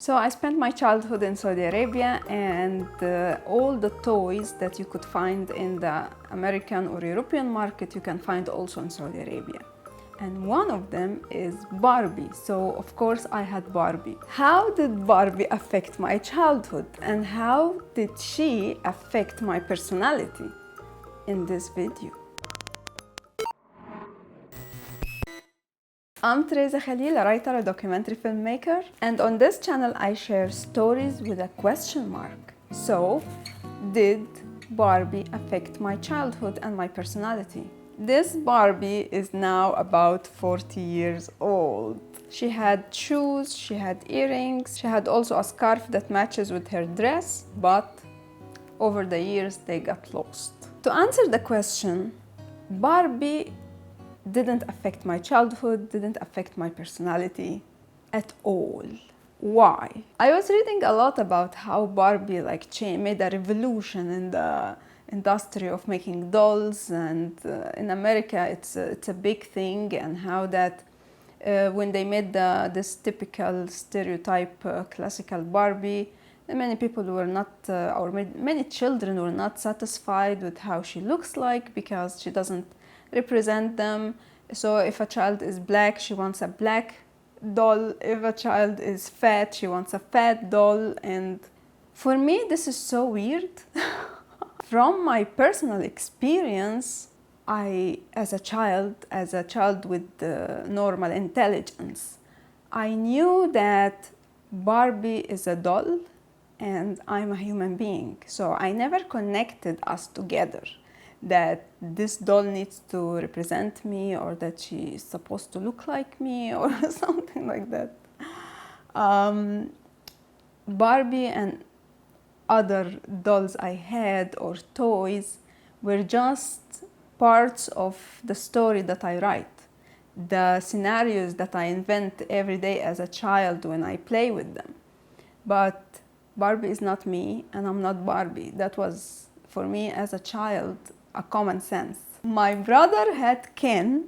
So I spent my childhood in Saudi Arabia, and all the toys that you could find in the American or European market you can find also in Saudi Arabia. And one of them is Barbie. So of course I had Barbie. How did Barbie affect my childhood, and how did she affect my personality? In this video. I'm Teresa Khalil, a writer, a documentary filmmaker, and on this channel I share stories with a question mark. So, did Barbie affect my childhood and my personality? This Barbie is now about 40 years old. She had shoes, she had earrings, she had also a scarf that matches with her dress, but over the years they got lost. To answer the question, Barbie didn't affect my childhood, didn't affect my personality at all. Why? I was reading a lot about how Barbie made a revolution in the industry of making dolls, and in America it's a big thing, and how that when they made this typical stereotype classical Barbie, many people were not, or many children were not satisfied with how she looks like, because she doesn't represent them. So if a child is black, she wants a black doll. If a child is fat, she wants a fat doll. And for me, this is so weird. From my personal experience, as a child with normal intelligence, I knew that Barbie is a doll and I'm a human being. So I never connected us together, that this doll needs to represent me, or that she is supposed to look like me, or something like that. Barbie and other dolls I had, or toys, were just parts of the story that I write, the scenarios that I invent every day as a child when I play with them. But Barbie is not me, and I'm not Barbie. That was, for me as a child, a common sense. My brother had Ken,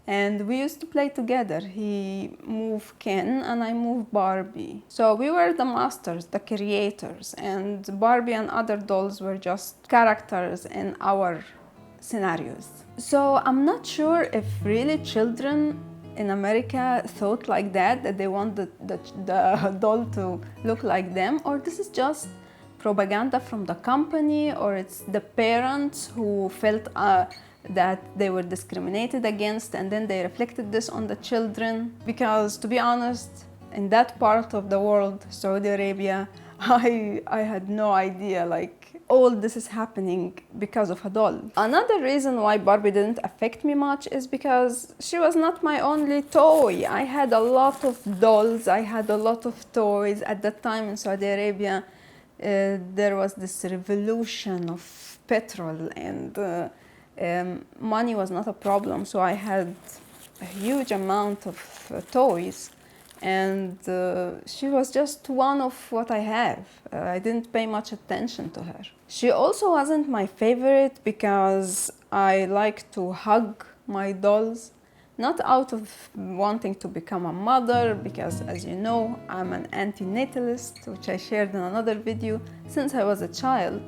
and we used to play together. He moved Ken and I moved Barbie. So we were the masters, the creators, and Barbie and other dolls were just characters in our scenarios. So I'm not sure if really children in America thought like that they want the doll to look like them, or this is just propaganda from the company, or it's the parents who felt that they were discriminated against, and then they reflected this on the children. Because to be honest, in that part of the world, Saudi Arabia, I had no idea all this is happening because of a doll. Another reason why Barbie didn't affect me much is because she was not my only toy. I had a lot of dolls, I had a lot of toys. At that time in Saudi Arabia, there was this revolution of petrol, and money was not a problem, so I had a huge amount of toys, and she was just one of what I have. I didn't pay much attention to her. She also wasn't my favorite because I like to hug my dolls, not out of wanting to become a mother, because as you know, I'm an anti-natalist, which I shared in another video, since I was a child.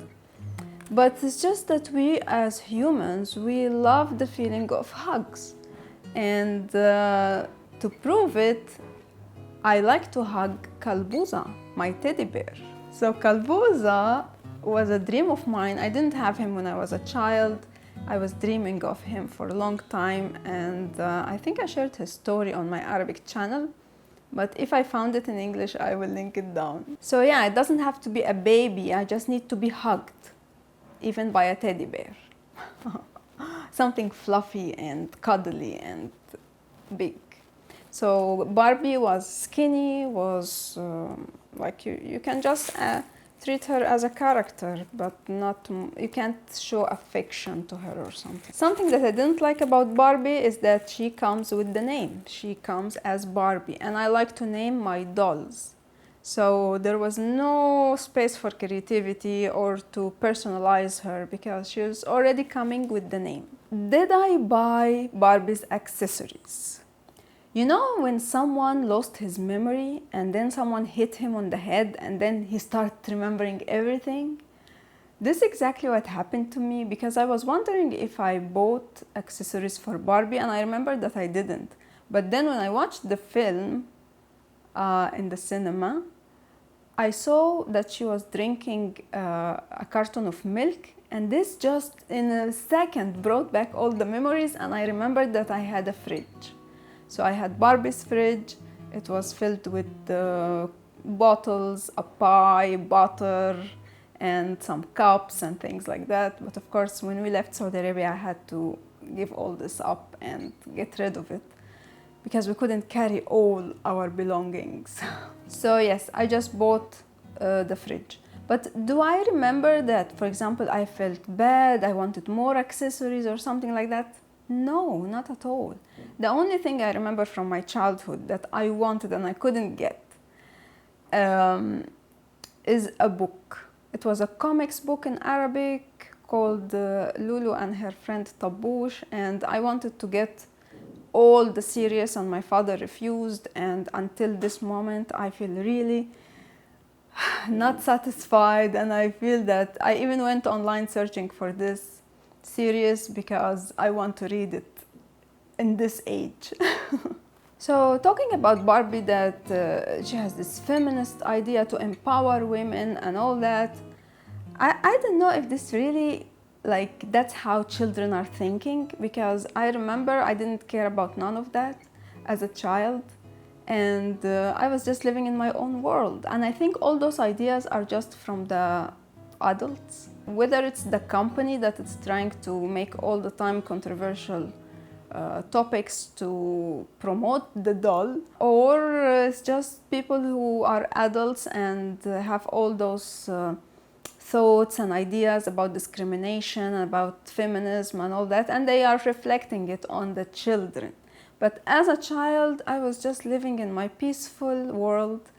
But it's just that we as humans, we love the feeling of hugs. And to prove it, I like to hug Kalbuza, my teddy bear. So Kalbuza was a dream of mine. I didn't have him when I was a child. I was dreaming of him for a long time, and I think I shared his story on my Arabic channel, but if I found it in English, I will link it down. So yeah, it doesn't have to be a baby, I just need to be hugged, even by a teddy bear. Something fluffy and cuddly and big. So Barbie was skinny, was you can just treat her as a character, but you can't show affection to her or something. Something that I didn't like about Barbie is that she comes with the name. She comes as Barbie, and I like to name my dolls. So there was no space for creativity or to personalize her, because she was already coming with the name. Did I buy Barbie's accessories? You know when someone lost his memory and then someone hit him on the head and then he started remembering everything? This is exactly what happened to me, because I was wondering if I bought accessories for Barbie, and I remembered that I didn't. But then when I watched the film in the cinema, I saw that she was drinking a carton of milk, and this just in a second brought back all the memories, and I remembered that I had a fridge. So I had Barbie's fridge. It was filled with bottles, a pie, butter, and some cups and things like that. But of course, when we left Saudi Arabia, I had to give all this up and get rid of it, because we couldn't carry all our belongings. So yes, I just bought the fridge. But do I remember that, for example, I felt bad, I wanted more accessories or something like that? No, not at all. The only thing I remember from my childhood that I wanted and I couldn't get is a book. It was a comics book in Arabic called Lulu and her friend Tabush, and I wanted to get all the series and my father refused, and until this moment I feel really not satisfied, and I feel that I even went online searching for this series because I want to read it in this age. So talking about Barbie, that she has this feminist idea to empower women and all that, I don't know if this really, like, that's how children are thinking, because I remember I didn't care about none of that as a child, and I was just living in my own world. And I think all those ideas are just from the adults, whether it's the company that it's trying to make all the time controversial topics to promote the doll, or it's just people who are adults and have all those thoughts and ideas about discrimination, about feminism and all that, and they are reflecting it on the children. But as a child, I was just living in my peaceful world,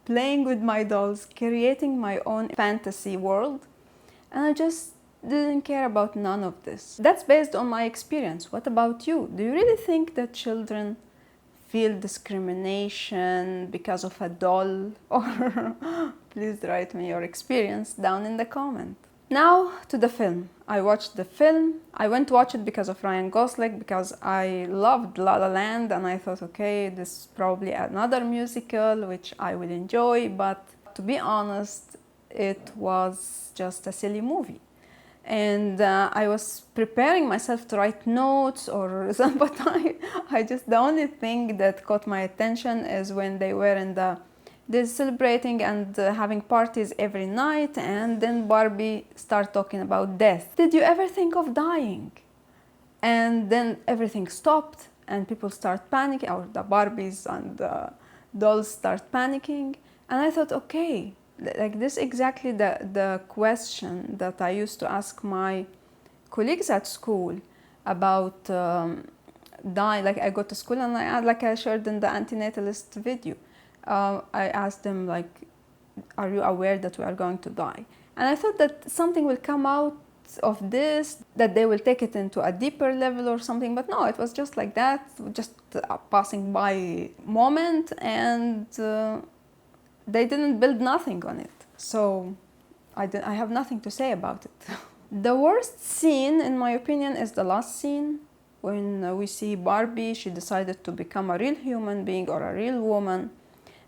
playing with my dolls, creating my own fantasy world, and I just didn't care about none of this. That's based on my experience. What about you? Do you really think that children feel discrimination because of a doll? Or please write me your experience down in the comment. Now to the film. I watched the film. I went to watch it because of Ryan Gosling, because I loved La La Land, and I thought, okay, this is probably another musical which I will enjoy, but to be honest, it was just a silly movie. And I was preparing myself to write notes or something, but the only thing that caught my attention is when they were in they're celebrating and having parties every night, and then Barbie started talking about death. Did you ever think of dying? And then everything stopped and people start panicking, or the Barbies and the dolls start panicking. And I thought, okay, like this exactly the question that I used to ask my colleagues at school about dying. Like I go to school and I shared in the antinatalist video. I asked them, like, are you aware that we are going to die? And I thought that something will come out of this, that they will take it into a deeper level or something, but no, it was just like that, just a passing by moment, and they didn't build nothing on it. So I have nothing to say about it. The worst scene, in my opinion, is the last scene, when we see Barbie. She decided to become a real human being or a real woman,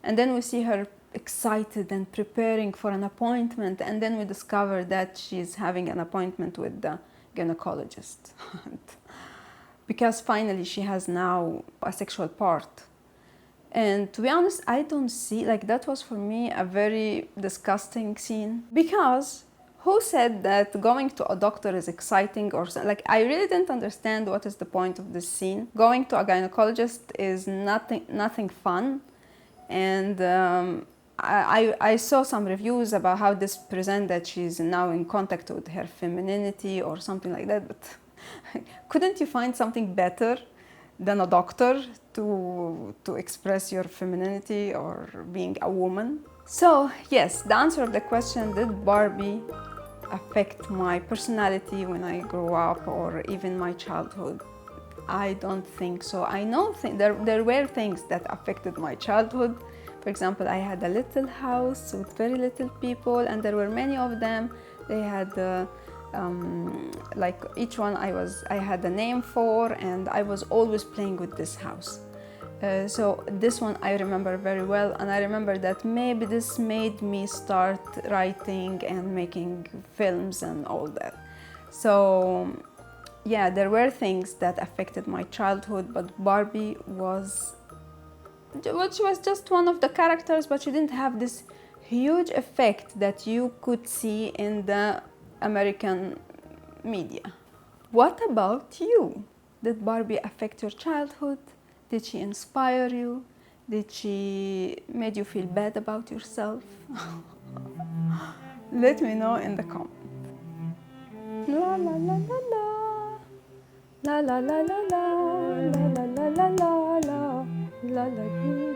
and then we see her excited and preparing for an appointment, and then we discover that she's having an appointment with the gynecologist. Because finally she has now a sexual part. And to be honest, I don't see, like, that was for me a very disgusting scene. Because who said that going to a doctor is exciting, or like, I really didn't understand what is the point of this scene. Going to a gynecologist is nothing fun. And I saw some reviews about how this presents that she's now in contact with her femininity or something like that, but couldn't you find something better than a doctor to express your femininity or being a woman? So yes, the answer of the question, did Barbie affect my personality when I grew up or even my childhood? I don't think so. I know there were things that affected my childhood. For example, I had a little house with very little people, and there were many of them. They had like each one I had a name for, and I was always playing with this house. So this one I remember very well, and I remember that maybe this made me start writing and making films and all that. So yeah, there were things that affected my childhood, but Barbie was just one of the characters, but she didn't have this huge effect that you could see in the American media. What about you? Did Barbie affect your childhood? Did she inspire you? Did she made you feel bad about yourself? Let me know in the comments. La la la la la la la la la la la la la la la la la.